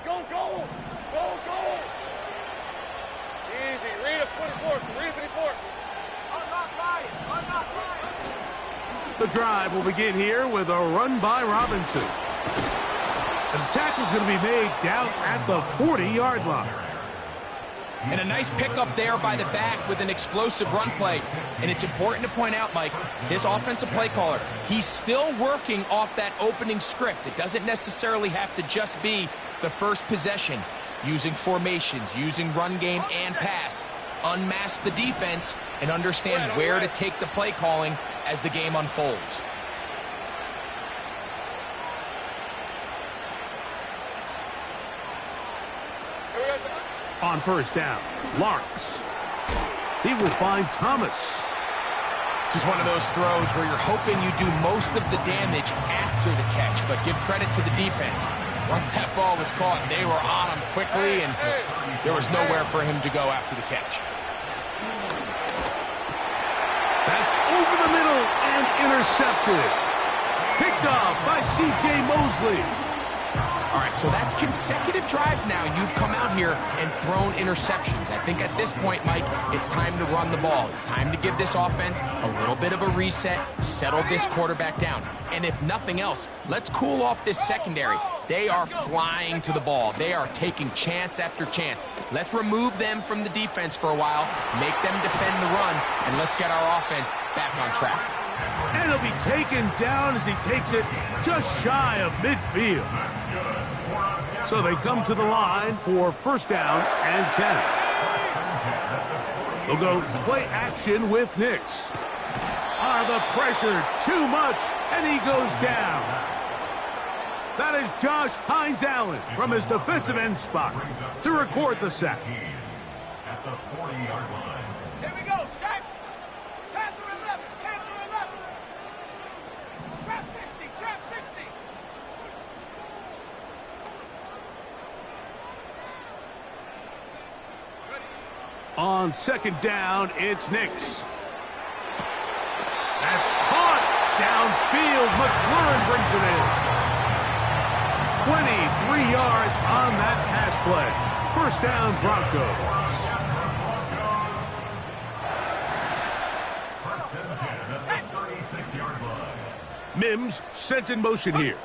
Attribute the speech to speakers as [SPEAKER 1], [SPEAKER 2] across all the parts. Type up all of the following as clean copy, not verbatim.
[SPEAKER 1] Go, go! Go, go! Easy. Read a 24. Read a 24.
[SPEAKER 2] The drive will begin here with a run by Robinson. The tackle's going to be made down at the 40-yard line.
[SPEAKER 3] And a nice pickup there by the back with an explosive run play. And it's important to point out, Mike, this offensive play caller, he's still working off that opening script. It doesn't necessarily have to just be the first possession. Using formations, using run game and pass. Unmask the defense and understand where to take the play calling as the game unfolds.
[SPEAKER 2] On first down, Lawrence. He will find Thomas.
[SPEAKER 3] This is one of those throws where you're hoping you do most of the damage after the catch, but give credit to the defense. Once that ball was caught, they were on him quickly, and there was nowhere for him to go after the catch.
[SPEAKER 2] That's over the middle and intercepted. Picked off by C.J. Mosley.
[SPEAKER 3] All right, so that's consecutive drives now. You've come out here and thrown interceptions. I think at this point, Mike, it's time to run the ball. It's time to give this offense a little bit of a reset, settle this quarterback down. And if nothing else, let's cool off this secondary. They are flying to the ball. They are taking chance after chance. Let's remove them from the defense for a while, make them defend the run, and let's get our offense back on track.
[SPEAKER 2] And he'll be taken down as he takes it just shy of midfield. So they come to the line for first down and 10. They'll go play action with Nix. The pressure, too much, and he goes down. That is Josh Hines-Allen from his defensive end spot to record the sack.
[SPEAKER 1] At the 40-yard line. Here we go, sack. Panther 11, Panther 11. Trap 60, trap 60.
[SPEAKER 2] On second down, it's Nix. That's caught downfield. McLaurin brings it in. 23 yards on that pass play. First down, Broncos. Mims sent in motion here.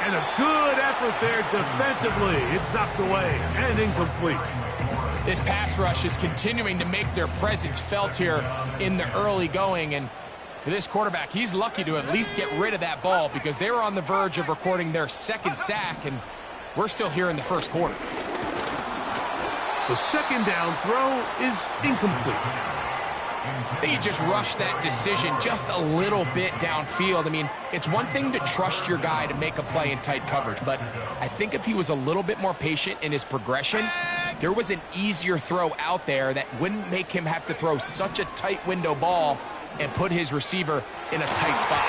[SPEAKER 2] And a good effort there defensively. It's knocked away and incomplete.
[SPEAKER 3] This pass rush is continuing to make their presence felt here in the early going, and for this quarterback, he's lucky to at least get rid of that ball because they were on the verge of recording their second sack, and we're still here in the first quarter.
[SPEAKER 2] The second down throw is incomplete.
[SPEAKER 3] I think you just rushed that decision just a little bit downfield. I mean, it's one thing to trust your guy to make a play in tight coverage, but I think if he was a little bit more patient in his progression, there was an easier throw out there that wouldn't make him have to throw such a tight window ball and put his receiver in a tight spot.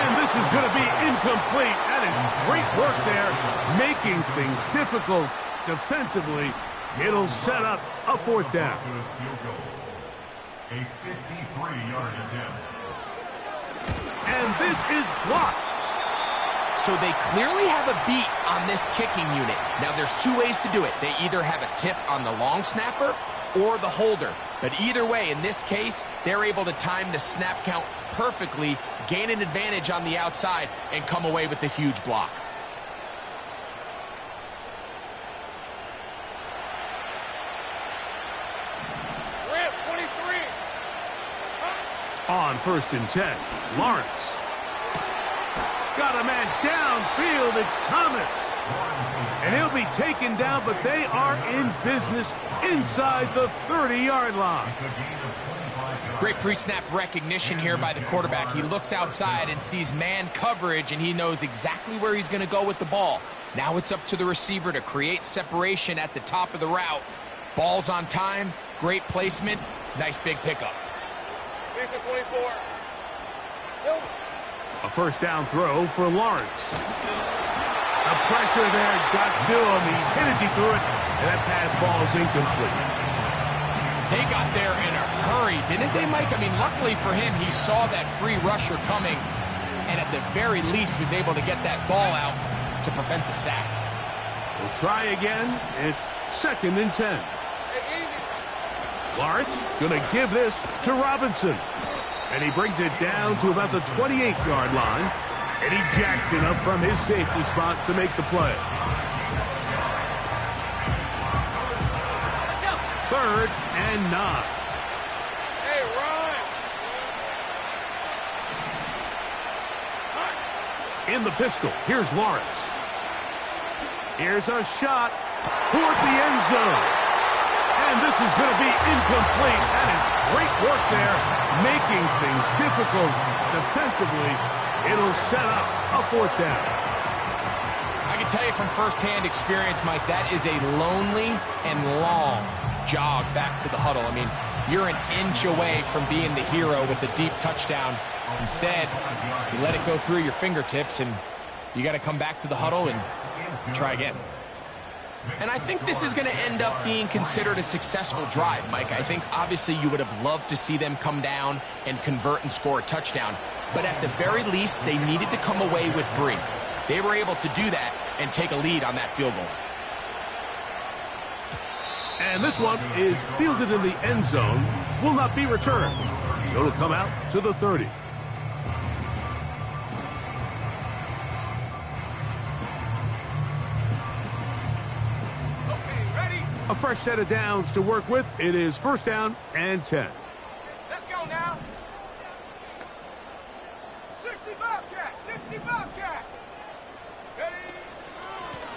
[SPEAKER 2] And this is going to be incomplete. That is great work there, making things difficult defensively. It'll set up a fourth down.
[SPEAKER 1] A 53-yard attempt.
[SPEAKER 2] And this is blocked.
[SPEAKER 3] So they clearly have a beat on this kicking unit. Now, there's two ways to do it. They either have a tip on the long snapper or the holder. But either way, in this case, they're able to time the snap count perfectly, gain an advantage on the outside, and come away with a huge block.
[SPEAKER 2] On first and 10, Lawrence. Got a man downfield, it's Thomas. And he'll be taken down, but they are in business inside the 30-yard line.
[SPEAKER 3] Great pre-snap recognition here by the quarterback. He looks outside and sees man coverage, and he knows exactly where he's going to go with the ball. Now it's up to the receiver to create separation at the top of the route. Ball's on time, great placement, nice big pickup.
[SPEAKER 1] 24.
[SPEAKER 2] A first down throw for Lawrence. The pressure there got to him. He's hit as he threw it, and that pass ball is incomplete.
[SPEAKER 3] They got there in a hurry, didn't they, Mike? I mean, luckily for him, he saw that free rusher coming, and at the very least was able to get that ball out to prevent the sack.
[SPEAKER 2] We'll try again. It's 2nd and 10. Lawrence going to give this to Robinson. And he brings it down to about the 28-yard line. Eddie Jackson up from his safety spot to make the play. 3rd and 9.
[SPEAKER 1] Hey, Ryan.
[SPEAKER 2] In the pistol, here's Lawrence. Here's a shot toward the end zone. And this is going to be incomplete. That is great work there, making things difficult defensively. It'll set up a 4th down.
[SPEAKER 3] I can tell you from firsthand experience, Mike, that is a lonely and long jog back to the huddle. I mean, you're an inch away from being the hero with a deep touchdown. Instead, you let it go through your fingertips, and you got to come back to the huddle and try again. And I think this is going to end up being considered a successful drive, Mike. I think obviously you would have loved to see them come down and convert and score a touchdown. But at the very least, they needed to come away with 3. They were able to do that and take a lead on that field goal.
[SPEAKER 2] And this one is fielded in the end zone, will not be returned. So it'll come out to the 30. A fresh set of downs to work with. It is 1st down and 10.
[SPEAKER 1] Let's go now. 60 Bobcat, 60 Bobcat. Ready?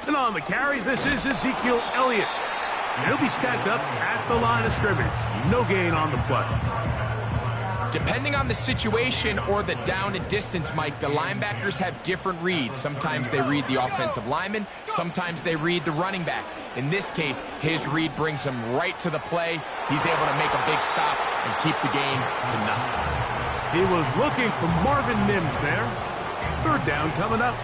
[SPEAKER 2] And on the carry, this is Ezekiel Elliott. And he'll be stacked up at the line of scrimmage. No gain on the play.
[SPEAKER 3] Depending on the situation or the down and distance, Mike, the linebackers have different reads. Sometimes they read the offensive lineman. Sometimes they read the running back. In this case, his read brings him right to the play. He's able to make a big stop and keep the game to nothing.
[SPEAKER 2] He was looking for Marvin Mims there. 3rd down coming up.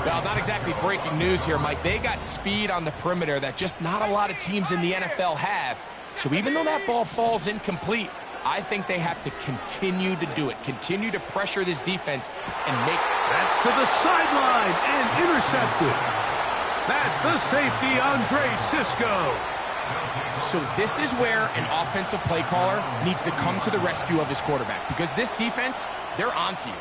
[SPEAKER 3] Well, not exactly breaking news here, Mike. They got speed on the perimeter that just not a lot of teams in the NFL have. So even though that ball falls incomplete, I think they have to continue to do it. Continue to pressure this defense and make...
[SPEAKER 2] That's to the sideline and intercepted. That's the safety, Andre Sisco.
[SPEAKER 3] So this is where an offensive play caller needs to come to the rescue of his quarterback, because this defense, they're onto you.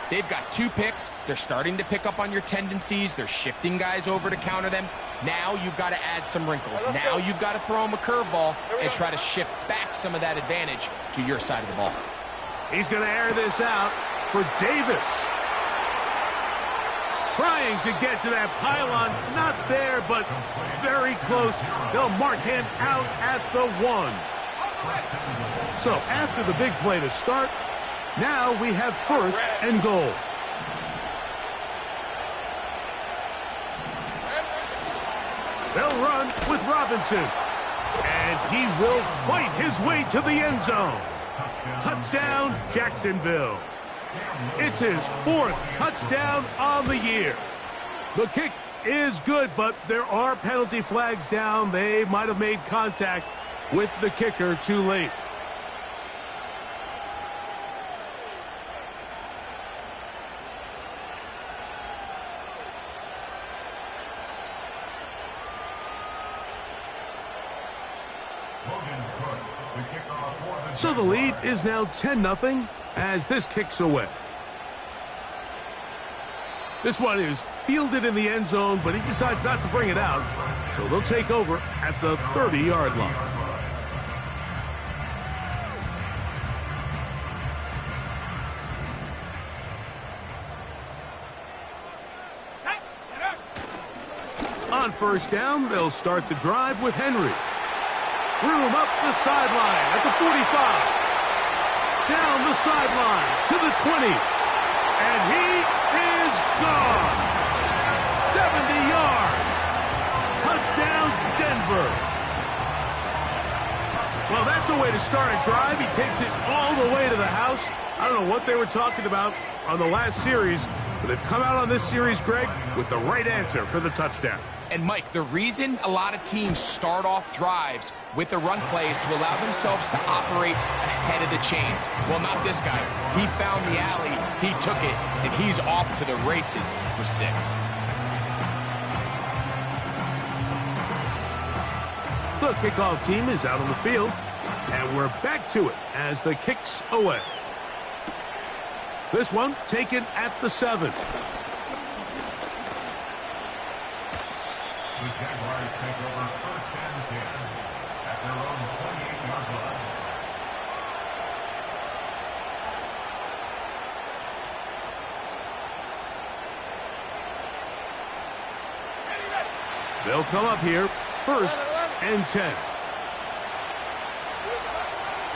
[SPEAKER 3] They've got 2 picks. They're starting to pick up on your tendencies. They're shifting guys over to counter them. Now you've got to add some wrinkles. Now you've got to throw them a curveball and try to shift back some of that advantage to your side of the ball.
[SPEAKER 2] He's going to air this out for Davis. Trying to get to that pylon. Not there, but very close. They'll mark him out at the 1. So after the big play to start, now we have 1st and goal. They'll run with Robinson. And he will fight his way to the end zone. Touchdown, Jacksonville. It's his 4th touchdown on the year. The kick is good, but there are penalty flags down. They might have made contact with the kicker too late. So the lead is now 10-0 as this kicks away. This one is fielded in the end zone, but he decides not to bring it out. So they'll take over at the 30-yard line. On 1st down, they'll start the drive with Henry. Room up the sideline at the 45. Down the sideline to the 20. And he is gone. 70 yards. Touchdown, Denver. Well, that's a way to start a drive. He takes it all the way to the house. I don't know what they were talking about on the last series, but they've come out on this series, Greg, with the right answer for the touchdown.
[SPEAKER 3] And, Mike, the reason a lot of teams start off drives with the run plays to allow themselves to operate head of the chains. Well, not this guy. He found the alley, he took it, and he's off to the races for 6.
[SPEAKER 2] The kickoff team is out on the field, and we're back to it as the kick's away. This one taken at the 7.
[SPEAKER 1] The Jaguars take over 1st and 10 at their own 28-yard line.
[SPEAKER 2] They'll come up here, 1st and 10.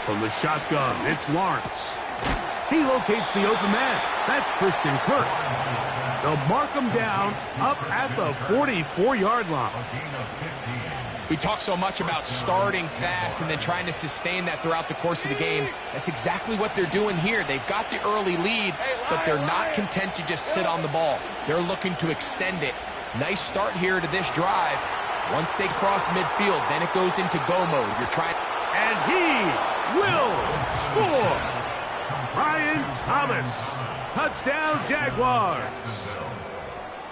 [SPEAKER 2] From the shotgun, it's Lawrence. He locates the open man. That's Christian Kirk. They'll mark him down up at the 44-yard line.
[SPEAKER 3] We talk so much about starting fast and then trying to sustain that throughout the course of the game. That's exactly what they're doing here. They've got the early lead, but they're not content to just sit on the ball. They're looking to extend it. Nice start here to this drive. Once they cross midfield, then it goes into go mode. You're trying...
[SPEAKER 2] And he will score! Brian Thomas. Touchdown, Jaguars.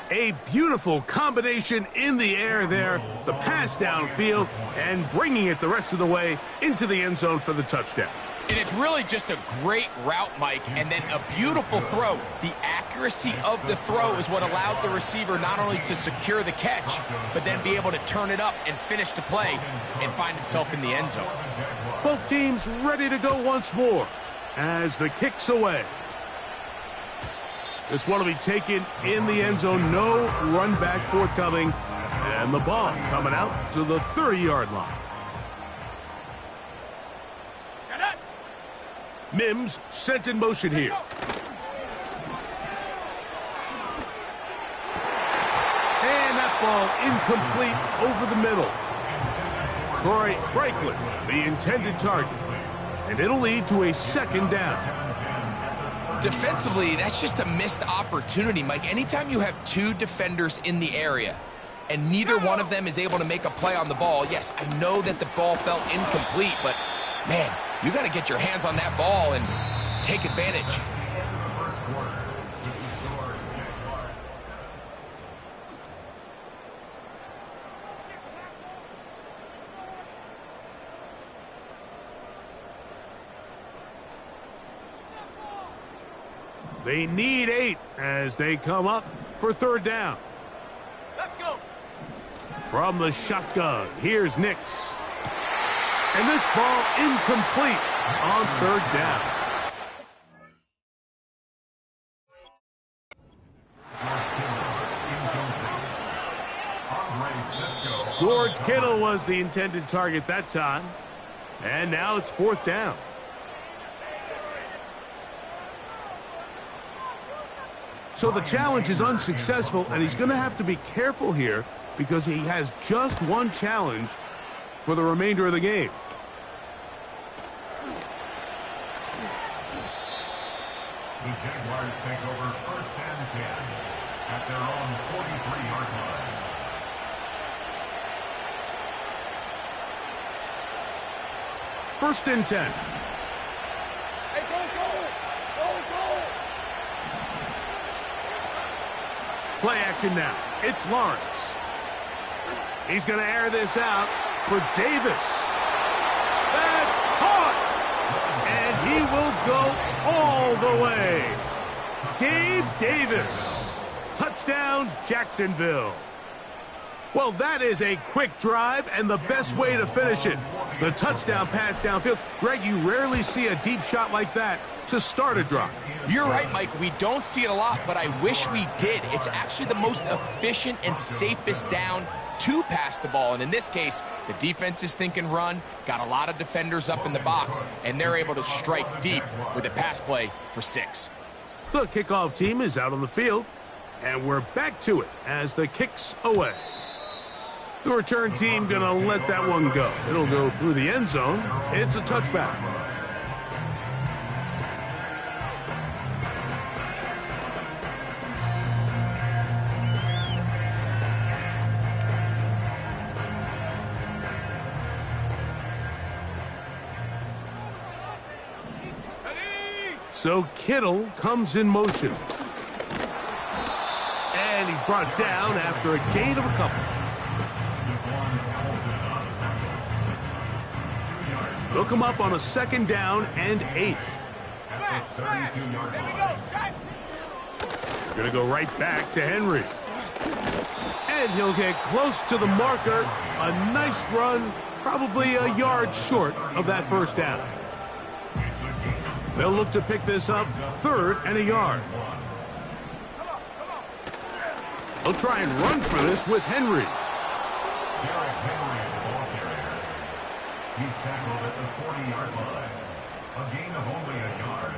[SPEAKER 2] A beautiful combination in the air there. The pass downfield and bringing it the rest of the way into the end zone for the touchdown.
[SPEAKER 3] And it's really just a great route, Mike, and then a beautiful throw. The accuracy of the throw is what allowed the receiver not only to secure the catch, but then be able to turn it up and finish the play and find himself in the end zone.
[SPEAKER 2] Both teams ready to go once more as the kick's away. This one will be taken in the end zone. No run back forthcoming. And the ball coming out to the 30-yard line. Mims sent in motion here. And that ball incomplete over the middle. Troy Franklin, the intended target. And it'll lead to a 2nd down.
[SPEAKER 3] Defensively, that's just a missed opportunity, Mike. Anytime you have 2 defenders in the area and neither one of them is able to make a play on the ball, yes, I know that the ball felt incomplete, but, man, you got to get your hands on that ball and take advantage.
[SPEAKER 2] They need 8 as they come up for 3rd down.
[SPEAKER 1] Let's go.
[SPEAKER 2] From the shotgun, here's Nix. And this ball incomplete on 3rd down. George Kittle was the intended target that time. And now it's 4th down. So the challenge is unsuccessful, and he's going to have to be careful here because he has just one challenge for the remainder of the game.
[SPEAKER 1] The Jaguars take over 1st and 10 at their own 43-yard line.
[SPEAKER 2] First and 10. Play action now. It's Lawrence. He's going to air this out for Davis. That's caught! And he will go all the way. Gabe Davis. Touchdown, Jacksonville. Well, that is a quick drive and the best way to finish it. The touchdown pass downfield. Greg, you rarely see a deep shot like that to start a drive.
[SPEAKER 3] You're right, Mike. We don't see it a lot, but I wish we did. It's actually the most efficient and safest down to pass the ball. And in this case, the defense is thinking run, got a lot of defenders up in the box, and they're able to strike deep with a pass play for 6.
[SPEAKER 2] The kickoff team is out on the field, and we're back to it as the kick's away. The return team going to let that one go. It'll go through the end zone. It's a touchback. So Kittle comes in motion. And he's brought down after a gain of a couple. Look him up on a 2nd down and 8. They're going to go right back to Henry. And he'll get close to the marker. A nice run, probably a yard short of that 1st down. They'll look to pick this up 3rd and a yard. They'll try and run for this with Henry.
[SPEAKER 1] He's tackled at the 40-yard line. A gain of only a yard.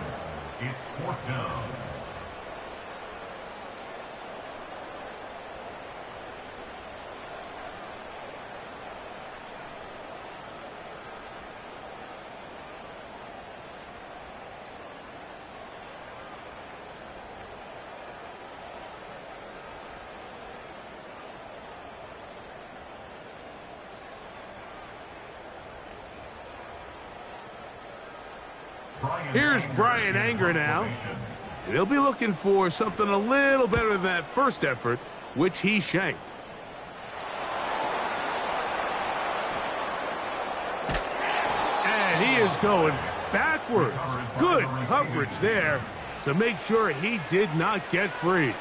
[SPEAKER 1] It's 4th down.
[SPEAKER 2] Here's Brian Anger now. And he'll be looking for something a little better than that first effort, which he shanked. And he is going backwards. Good coverage there to make sure he did not get free.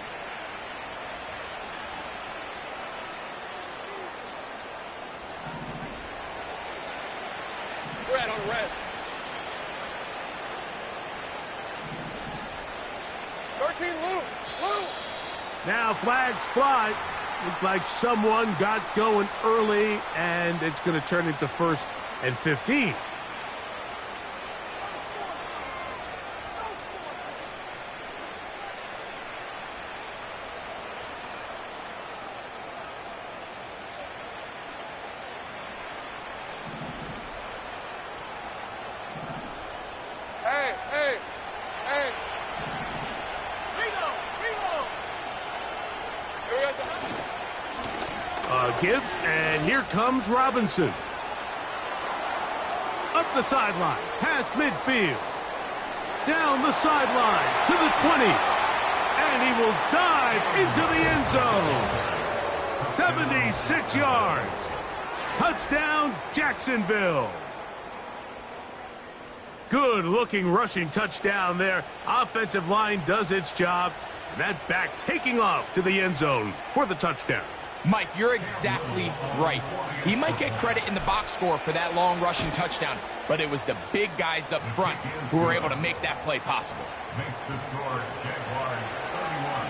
[SPEAKER 4] Red on red. 13 loose.
[SPEAKER 2] Now flags fly. Looked like someone got going early, and it's going to turn into 1st and 15.
[SPEAKER 4] Hey.
[SPEAKER 2] Give, and here comes Robinson. Up the sideline, past midfield. Down the sideline to the 20. And he will dive into the end zone. 76 yards. Touchdown, Jacksonville. Good-looking rushing touchdown there. Offensive line does its job. And that back taking off to the end zone for the touchdown.
[SPEAKER 3] Mike, you're exactly right. He might get credit in the box score for that long rushing touchdown, but it was the big guys up front who were able to make that play possible.
[SPEAKER 1] Makes the score Jaguars 31,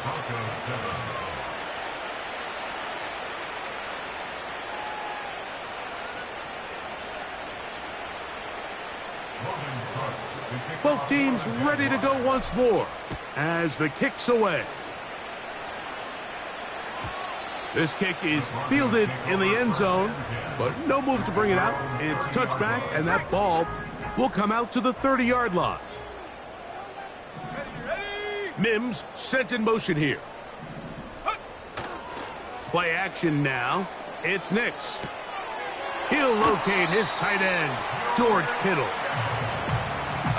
[SPEAKER 1] Broncos 7.
[SPEAKER 2] Both teams ready to go once more as the kick's away. This kick is fielded in the end zone, but no move to bring it out. It's touchback, and that ball will come out to the 30-yard line. Mims sent in motion here. Play action now. It's Nix. He'll locate his tight end, George Kittle.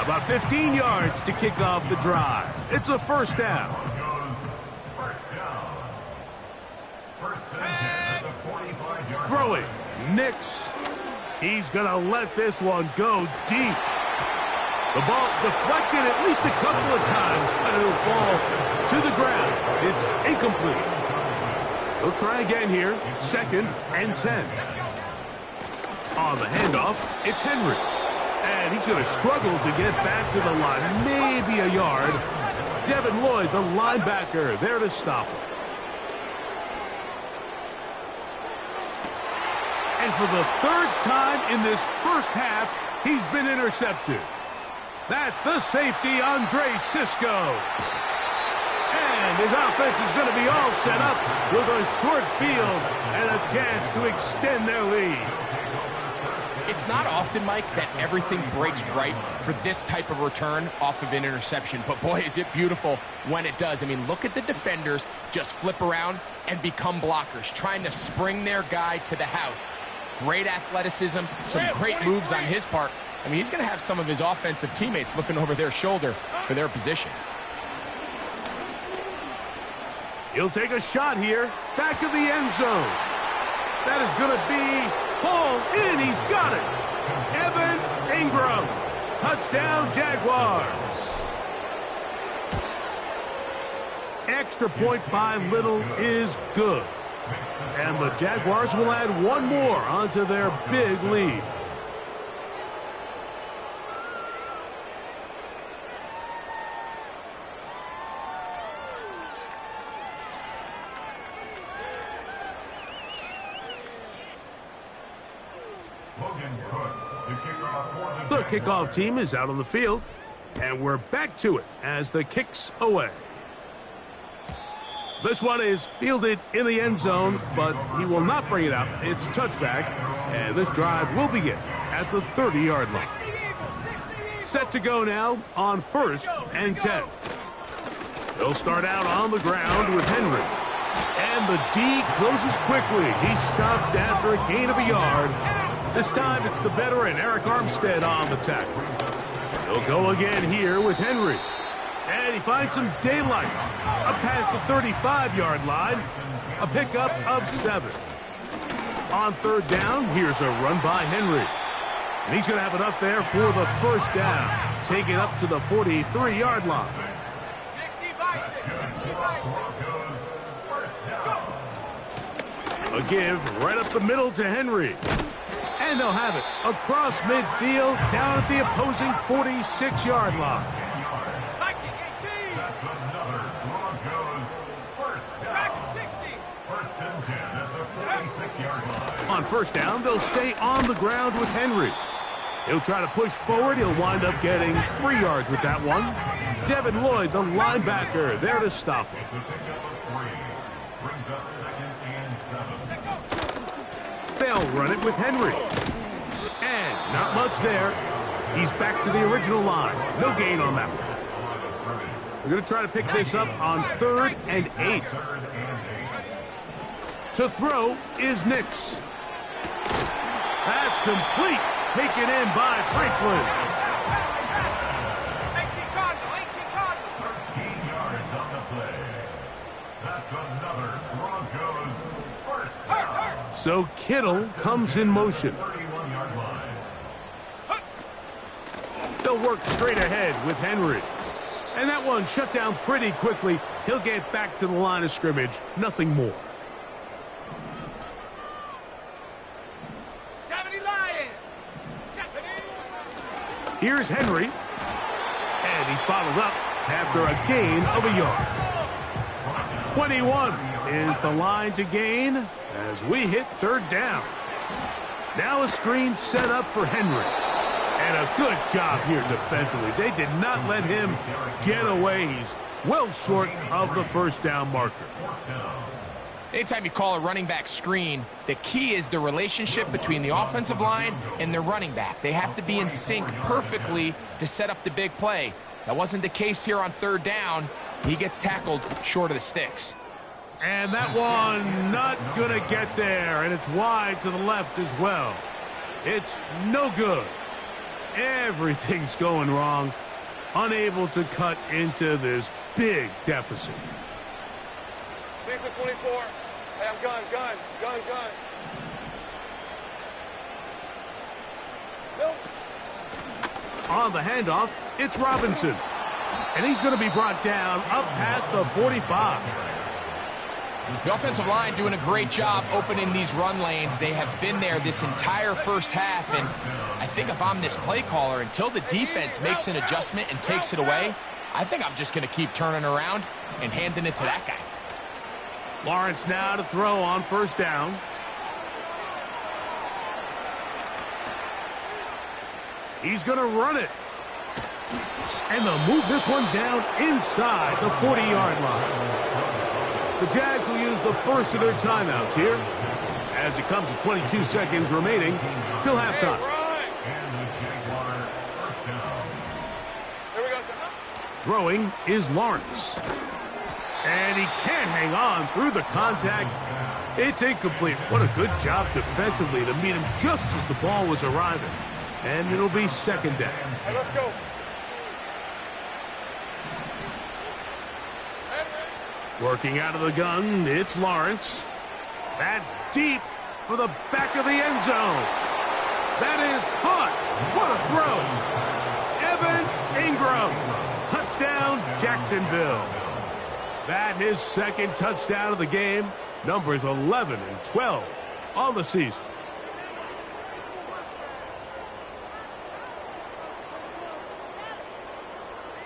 [SPEAKER 2] About 15 yards to kick off the drive. It's a 1st down. Throwing, Nix. He's going to let this one go deep. The ball deflected at least a couple of times, but it'll fall to the ground. It's incomplete. He'll try again here. 2nd and 10. On the handoff, it's Henry. And he's going to struggle to get back to the line. Maybe a yard. Devin Lloyd, the linebacker, there to stop him. And for the 3rd time in this first half, he's been intercepted. That's the safety, Andre Cisco. And his offense is going to be all set up with a short field and a chance to extend their lead.
[SPEAKER 3] It's not often, Mike, that everything breaks right for this type of return off of an interception. But, boy, is it beautiful when it does. I mean, look at the defenders just flip around and become blockers, trying to spring their guy to the house. Great athleticism, some great moves on his part, I mean, he's going to have some of his offensive teammates looking over their shoulder for their position.
[SPEAKER 2] He'll take a shot here. Back of the end zone. That is going to be hauled in. He's got it. Evan Ingram. Touchdown, Jaguars. Extra point by Little is good. And the Jaguars will add one more onto their big lead. The kickoff team is out on the field, and we're back to it as the kick's away. This one is fielded in the end zone, but he will not bring it out. It's touchback, and this drive will begin at the 30-yard line. Set to go now on 1st and 10. They'll start out on the ground with Henry. And the D closes quickly. He's stopped after a gain of a yard. This time it's the veteran Eric Armstead on the tackle. He'll go again here with Henry. And he finds some daylight. Up past the 35-yard line. A pickup of 7. On 3rd down, here's a run by Henry. And he's going to have enough there for the 1st down. Take it up to the 43-yard line.
[SPEAKER 1] 60 by 6.
[SPEAKER 2] A give right up the middle to Henry. And they'll have it across midfield down at the opposing 46-yard line.
[SPEAKER 1] That's another Broncos first down. 60. 1st and 10 at the 46-yard line.
[SPEAKER 2] On 1st down, they'll stay on the ground with Henry. He'll try to push forward. He'll wind up getting 3 yards with that one. Devin Lloyd, the linebacker, there to stop him.
[SPEAKER 1] Brings up 2nd and 7.
[SPEAKER 2] They'll run it with Henry. And not much there. He's back to the original line. No gain on that one. We're going to try to pick this up on 3rd and 8. To throw is Nix. That's complete. Taken in by Franklin.
[SPEAKER 1] 13 yards on the play. That's another Broncos first down.
[SPEAKER 2] So Kittle comes in motion.
[SPEAKER 1] 31-yard line.
[SPEAKER 2] They'll work straight ahead with Henry. And that one shut down pretty quickly. He'll get back to the line of scrimmage. Nothing more.
[SPEAKER 1] 70 Lions. 70.
[SPEAKER 2] Here's Henry. And he's bottled up after a gain of a yard. 21 is the line to gain as we hit 3rd down. Now a screen set up for Henry. And a good job here defensively. They did not let him get away. He's well short of the 1st down marker.
[SPEAKER 3] Anytime you call a running back screen, the key is the relationship between the offensive line and the running back. They have to be in sync perfectly to set up the big play. That wasn't the case here on 3rd down. He gets tackled short of the sticks.
[SPEAKER 2] And that one not going to get there, and it's wide to the left as well. It's no good. Everything's going wrong. Unable to cut into this big deficit.
[SPEAKER 4] These are 24. Hey, I'm gun. Phil?
[SPEAKER 2] On the handoff, it's Robinson. And he's going to be brought down up past the 45.
[SPEAKER 3] The offensive line doing a great job opening these run lanes. They have been there this entire 1st half, and I think if I'm this play caller, until the defense makes an adjustment and takes it away, I think I'm just going to keep turning around and handing it to that guy.
[SPEAKER 2] Lawrence now to throw on 1st down. He's going to run it. And they'll move this one down inside the 40-yard line. The Jags will use the first of their timeouts here as it comes to 22 seconds remaining till halftime. Throwing is Lawrence. And he can't hang on through the contact. It's incomplete. What a good job defensively to meet him just as the ball was arriving. And it'll be second down.
[SPEAKER 4] Hey, let's go.
[SPEAKER 2] Working out of the gun, it's Lawrence. That's deep for the back of the end zone. That is caught. What a throw. Evan Ingram. Touchdown, Jacksonville. That his second touchdown of the game. Numbers 11 and 12 on the season.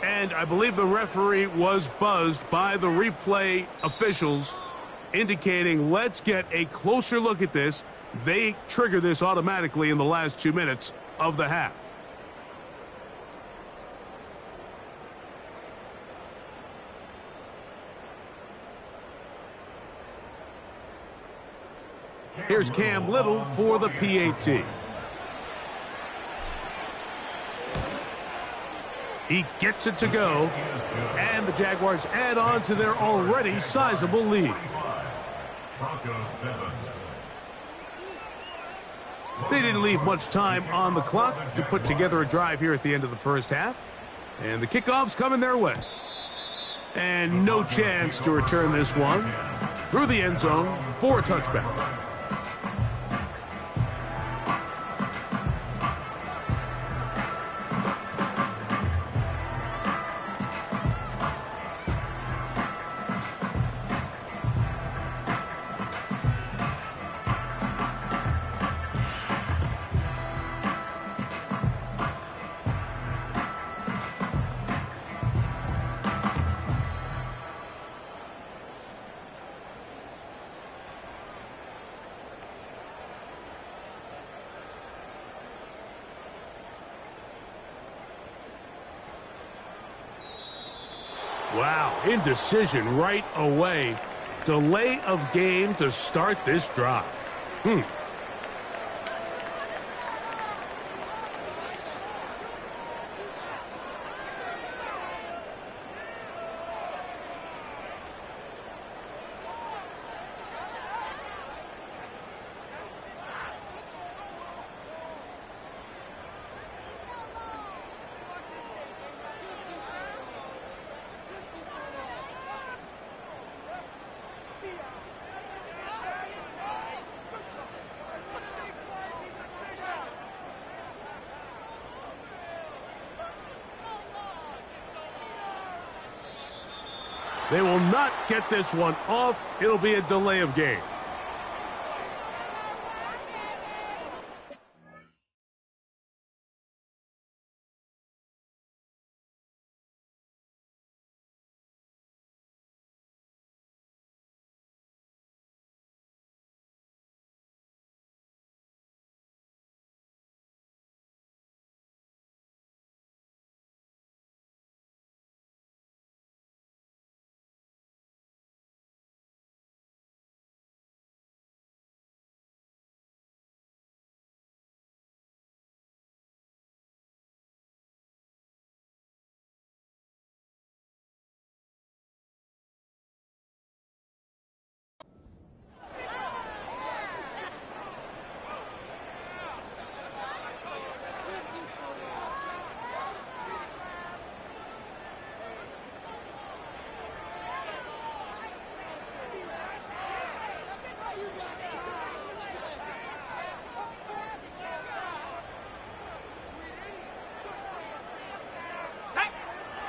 [SPEAKER 2] And I believe the referee was buzzed by the replay officials, indicating let's get a closer look at this. They trigger this automatically in the last 2 minutes of the half. Here's Cam Little for the PAT. He gets it to go, and the Jaguars add on to their already sizable lead.
[SPEAKER 1] Broncos 7.
[SPEAKER 2] They didn't leave much time on the clock to put together a drive here at the end of the first half, and the kickoff's coming their way. And no chance to return this one through the end zone for a touchback. Wow, indecision right away. Delay of game to start this drive. They will not get this one off. It'll be a delay of game.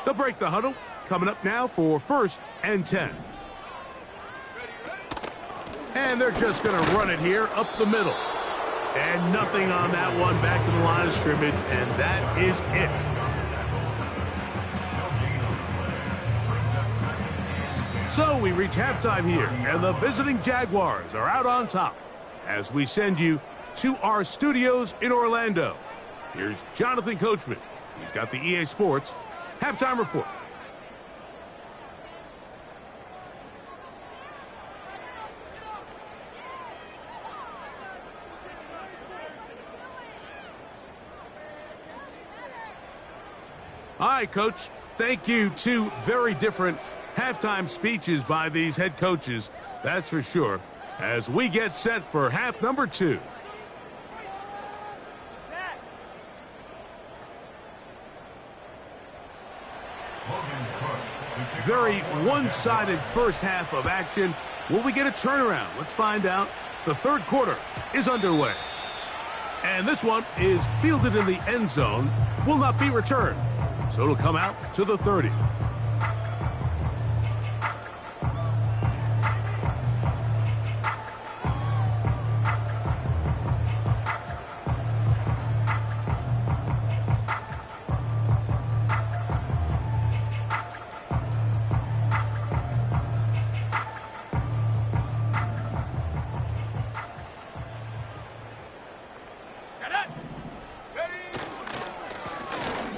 [SPEAKER 2] They'll break the huddle. Coming up now for 1st and 10. And they're just going to run it here up the middle. And nothing on that one, back to the line of scrimmage, and that is it. So we reach halftime here, and the visiting Jaguars are out on top as we send you to our studios in Orlando. Here's Jonathan Coachman. He's got the EA Sports Halftime Report. All right, Coach. Thank you. Two very different halftime speeches by these head coaches, that's for sure, as we get set for half number 2. very one-sided first half of action. Will we get a turnaround? Let's find out. The third quarter is underway. And this one is fielded in the end zone. Will not be returned. So it'll come out to the 30.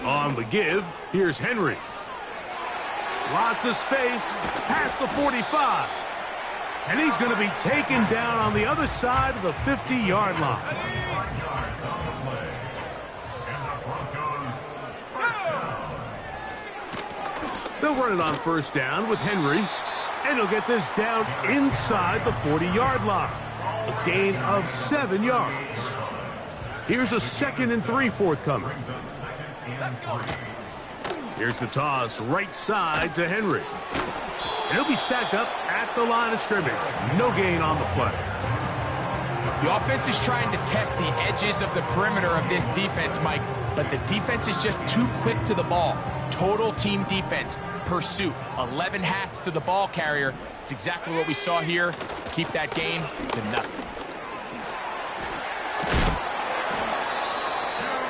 [SPEAKER 2] On the give, here's Henry. Lots of space, past the 45. And he's going to be taken down on the other side of the 50-yard line. They'll run it on first down with Henry. And he'll get this down inside the 40-yard line. A gain of 7 yards. Here's a 2nd and 3 forthcoming. Here's the toss right side to Henry. And he'll be stacked up at the line of scrimmage. No gain on the play.
[SPEAKER 3] The offense is trying to test the edges of the perimeter of this defense, Mike, but the defense is just too quick to the ball. Total team defense, pursuit, 11 hats to the ball carrier. It's exactly what we saw here. Keep that gain to nothing.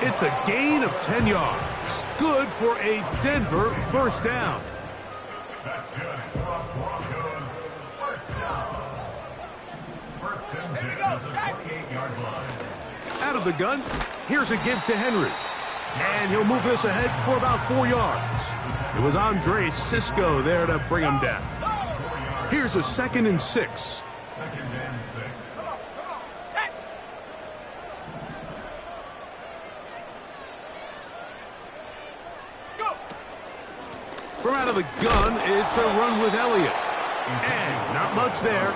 [SPEAKER 2] It's a gain of 10 yards. Good for a Denver first down.
[SPEAKER 1] That's good from Broncos. First down. First and 10 at the 28-yard line.
[SPEAKER 2] Out of the gun, here's a give to Henry. And he'll move this ahead for about 4 yards. It was Andre Cisco there to bring him down. Here's a 2nd and 6.
[SPEAKER 1] Second and 6.
[SPEAKER 2] From out of the gun, it's a run with Elliott. And not much there.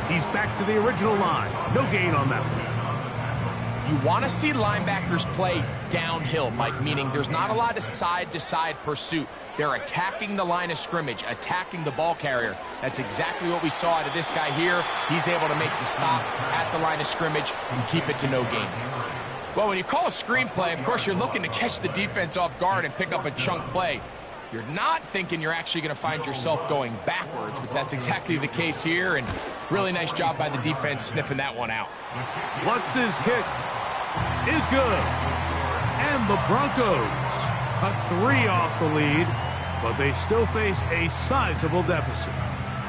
[SPEAKER 2] He's back to the original line. No gain on that one.
[SPEAKER 3] You want to see linebackers play downhill, Mike, meaning there's not a lot of side-to-side pursuit. They're attacking the line of scrimmage, attacking the ball carrier. That's exactly what we saw out of this guy here. He's able to make the stop at the line of scrimmage and keep it to no gain. Well, when you call a screenplay, of course, you're looking to catch the defense off guard and pick up a chunk play. You're not thinking you're actually going to find yourself going backwards, but that's exactly the case here, and really nice job by the defense sniffing that one out.
[SPEAKER 2] What's his kick? Is good. And the Broncos cut 3 off the lead, but they still face a sizable deficit.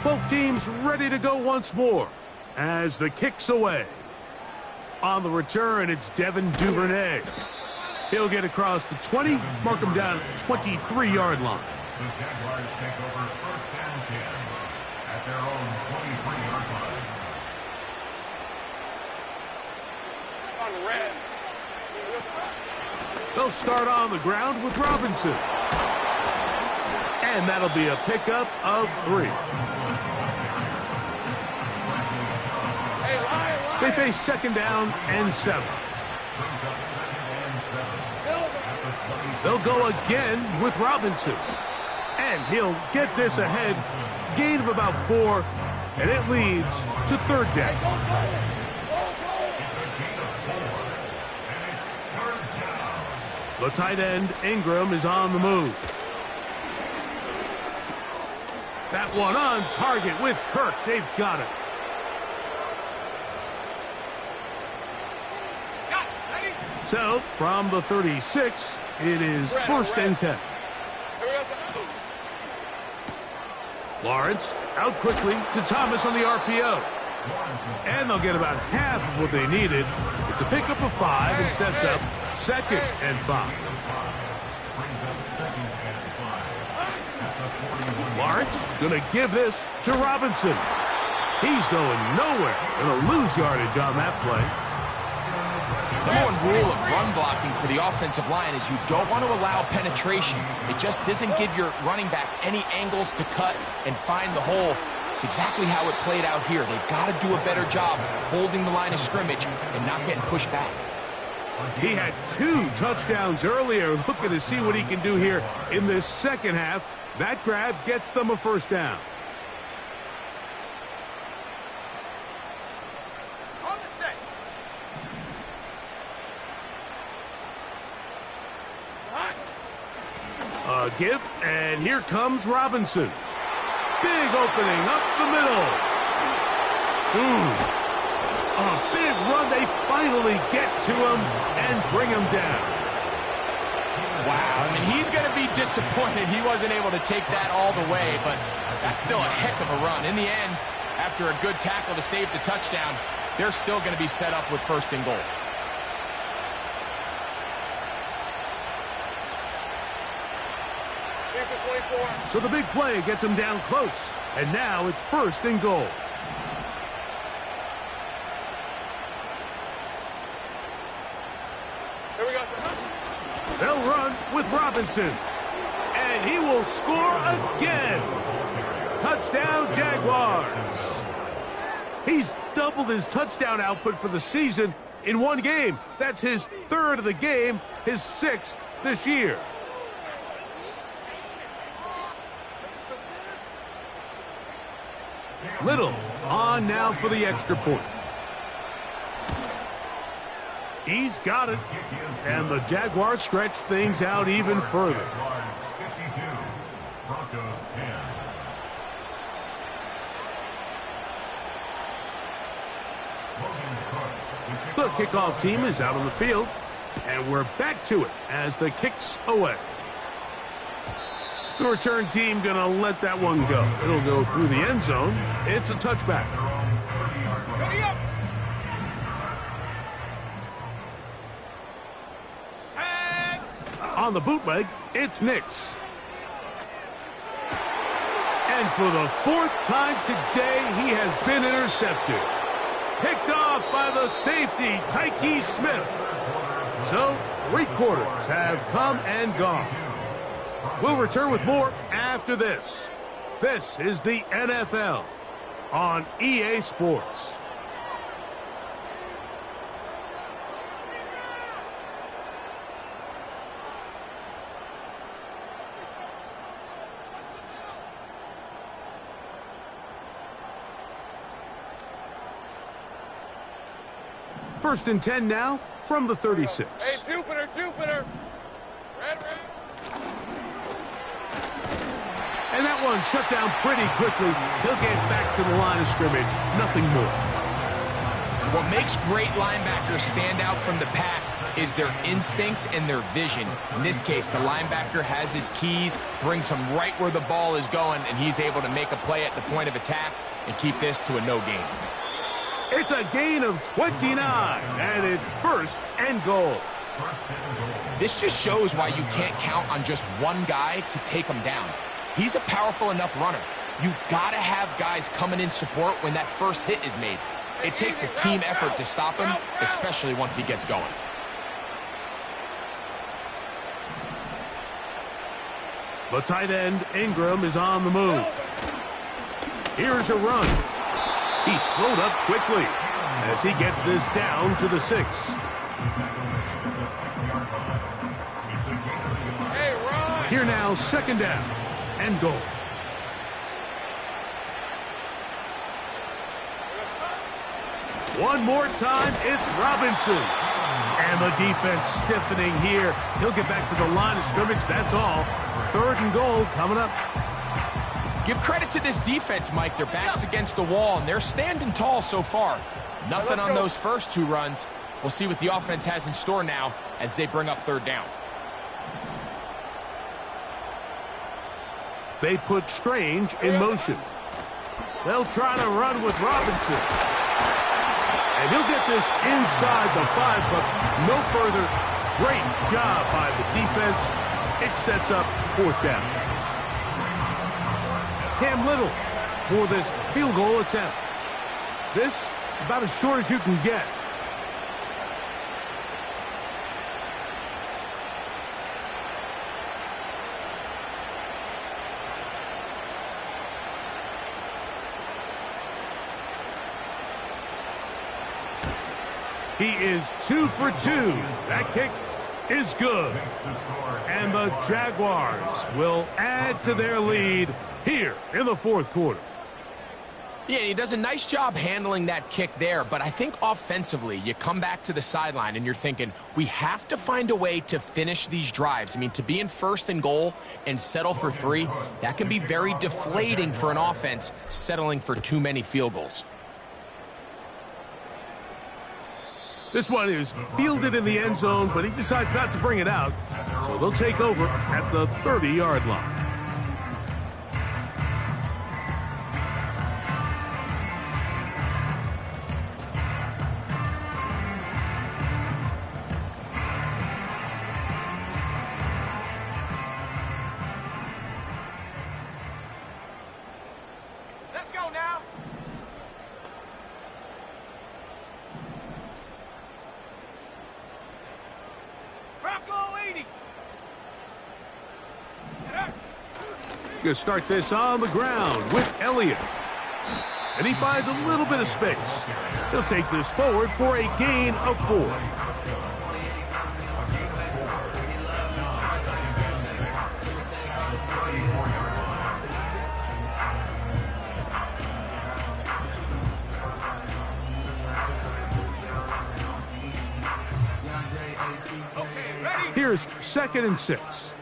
[SPEAKER 2] Both teams ready to go once more as the kick's away. On the return, it's Devin Duvernay. He'll get across the 20, mark him down at the 23-yard line.
[SPEAKER 1] The Jaguars take over first and 10 at their own 23-yard line.
[SPEAKER 4] On red.
[SPEAKER 2] They'll start on the ground with Robinson. And that'll be a pickup of 3.
[SPEAKER 4] Hey, line.
[SPEAKER 2] They face 2nd down and 7. They'll go again with Robinson. And he'll get this ahead. Gain of about 4. And it leads to 3rd down. The tight end, Ingram, is on the move. That one on target with Kirk. They've got it. So, from the 36, it is first and 10. Lawrence out quickly to Thomas on the RPO. And they'll get about half of what they needed. It's a pickup of 5 and sets up 2nd and 5. Lawrence going to give this to Robinson. He's going nowhere. Going to lose yardage on that play.
[SPEAKER 3] Number 1 rule of run blocking for the offensive line is you don't want to allow penetration. It just doesn't give your running back any angles to cut and find the hole. It's exactly how it played out here. They've got to do a better job holding the line of scrimmage and not getting pushed back.
[SPEAKER 2] He had 2 touchdowns earlier, looking to see what he can do here in this second half. That grab gets them a first down.
[SPEAKER 1] On the set.
[SPEAKER 2] A gift, and here comes Robinson. Big opening up the middle. A big run. They finally get to him and bring him down.
[SPEAKER 3] Wow, I mean, he's going to be disappointed he wasn't able to take that all the way, but that's still a heck of a run. In the end, after a good tackle to save the touchdown, they're still going to be set up with first and goal.
[SPEAKER 2] So the big play gets him down close, and now it's first and goal.
[SPEAKER 4] Here we go.
[SPEAKER 2] They'll run with Robinson, and he will score again. Touchdown, Jaguars. He's doubled his touchdown output for the season in one game. That's his third of the game, his sixth this year. Little on now for the extra point. He's got it, and the Jaguars stretch things out even further.
[SPEAKER 1] Broncos 10.
[SPEAKER 2] The kickoff team is out on the field, and we're back to it as the kick's away. The return team going to let that one go. It'll go through the end zone. It's a touchback.
[SPEAKER 1] Ready up.
[SPEAKER 2] On the bootleg, it's Nix. And for the fourth time today, he has been intercepted. Picked off by the safety, Tyke Smith. So, 3 quarters have come and gone. We'll return with more after this. This is the NFL on EA Sports. First and 10 now from the 36.
[SPEAKER 4] Hey, Jupiter, Jupiter. Red.
[SPEAKER 2] And that one shut down pretty quickly. He'll get back to the line of scrimmage. Nothing more.
[SPEAKER 3] What makes great linebackers stand out from the pack is their instincts and their vision. In this case, the linebacker has his keys, brings him right where the ball is going, and he's able to make a play at the point of attack and keep this to a no gain.
[SPEAKER 2] It's a gain of 29, and it's first and goal.
[SPEAKER 3] This just shows why you can't count on just one guy to take him down. He's a powerful enough runner. You gotta have guys coming in support when that first hit is made. It takes a team effort to stop him, especially once he gets going.
[SPEAKER 2] The tight end, Ingram, is on the move. Here's a run. He slowed up quickly as he gets this down to the 6.
[SPEAKER 4] Hey, run.
[SPEAKER 2] Here now, second down and goal. One more time, it's Robinson. And the defense stiffening here. He'll get back to the line of scrimmage, that's all. Third and goal coming up.
[SPEAKER 3] Give credit to this defense, Mike. Their back's against the wall, and they're standing tall so far. Nothing on those first 2 runs. We'll see what the offense has in store now as they bring up third down.
[SPEAKER 2] They put Strange in motion. They'll try to run with Robinson. And he'll get this inside the 5, but no further. Great job by the defense. It sets up fourth down. Cam Little for this field goal attempt. This about as short as you can get. He is 2 for 2. That kick is good. And the Jaguars will add to their lead here in the fourth quarter.
[SPEAKER 3] Yeah, he does a nice job handling that kick there, but I think offensively, you come back to the sideline and you're thinking, we have to find a way to finish these drives. I mean, to be in first and goal and settle for 3, that can be very deflating for an offense settling for too many field goals.
[SPEAKER 2] This one is fielded in the end zone, but he decides not to bring it out, so they'll take over at the 30-yard line. Going to start this on the ground with Elliott. And he finds a little bit of space. He'll take this forward for a gain of 4. Here's 2nd and 6.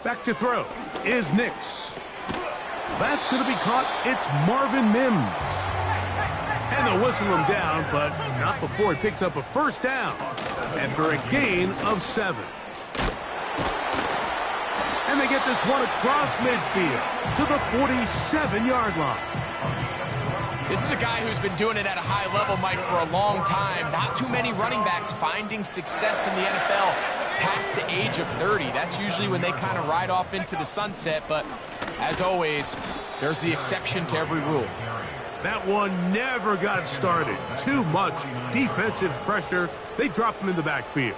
[SPEAKER 2] Back to throw is Nix. That's going to be caught. It's Marvin Mims. And they'll whistle him down, but not before he picks up a first down after a gain of 7. And they get this one across midfield to the 47-yard line.
[SPEAKER 3] This is a guy who's been doing it at a high level, Mike, for a long time. Not too many running backs finding success in the NFL past the age of 30. That's usually when they kind of ride off into the sunset, but as always, there's the exception to every rule.
[SPEAKER 2] That one never got started. Too much defensive pressure. They dropped him in the backfield.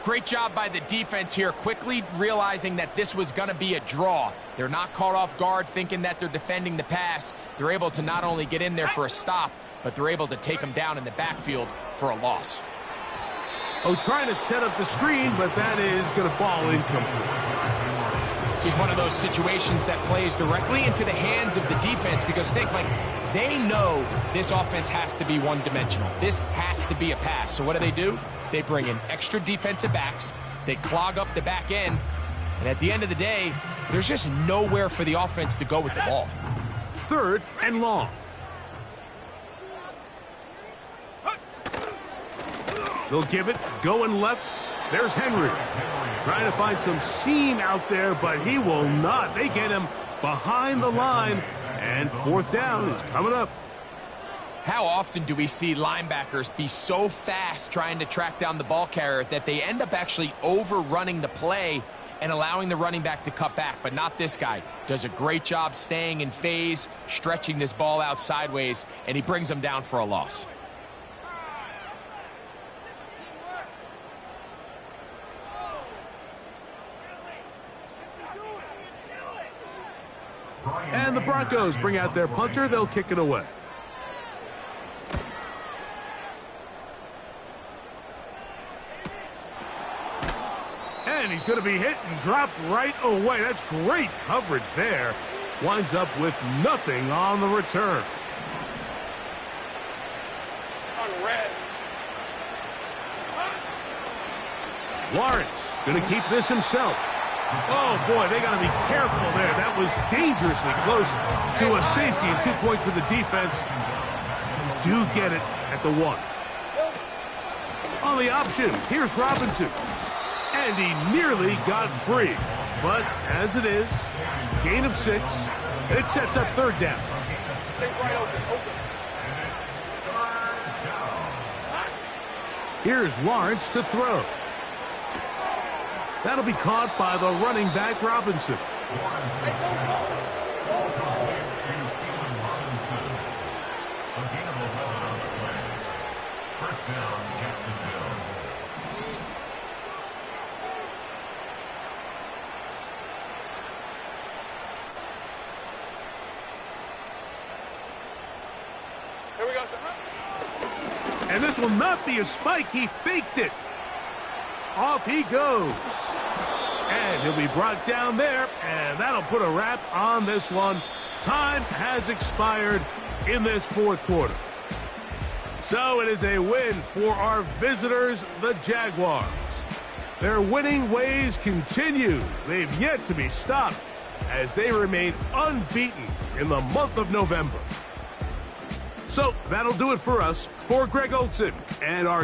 [SPEAKER 3] Great job by the defense here, quickly realizing that this was going to be a draw. They're not caught off guard thinking that they're defending the pass. They're able to not only get in there for a stop, but they're able to take him down in the backfield for a loss.
[SPEAKER 2] Oh, trying to set up the screen, but that is going to fall incomplete.
[SPEAKER 3] This is one of those situations that plays directly into the hands of the defense because think, like, they know this offense has to be one-dimensional. This has to be a pass. So what do? They bring in extra defensive backs. They clog up the back end. And at the end of the day, there's just nowhere for the offense to go with the ball.
[SPEAKER 2] 3rd and long. They'll give it, going left. There's Henry. Trying to find some seam out there, but he will not. They get him behind the line, and 4th down is coming up.
[SPEAKER 3] How often do we see linebackers be so fast trying to track down the ball carrier that they end up actually overrunning the play and allowing the running back to cut back? But not this guy. Does a great job staying in phase, stretching this ball out sideways, and he brings them down for a loss.
[SPEAKER 2] And the Broncos bring out their punter. They'll kick it away. And he's going to be hit and dropped right away. That's great coverage there. Winds up with nothing on the return.
[SPEAKER 4] On red.
[SPEAKER 2] Lawrence going to keep this himself. Oh, boy, they got to be careful there. That was dangerously close to a safety, and 2 points for the defense. They do get it at the 1. On the option, here's Robinson. And he nearly got free. But as it is, gain of 6. It sets up 3rd down. Here's Lawrence to throw. That'll be caught by the running back, Robinson.
[SPEAKER 4] Here we go, sir.
[SPEAKER 2] And this will not be a spike. He faked it. Off he goes. And he'll be brought down there, and that'll put a wrap on this one. Time has expired in this fourth quarter. So it is a win for our visitors, the Jaguars. Their winning ways continue. They've yet to be stopped as they remain unbeaten in the month of November. So that'll do it for us. For Greg Olson and our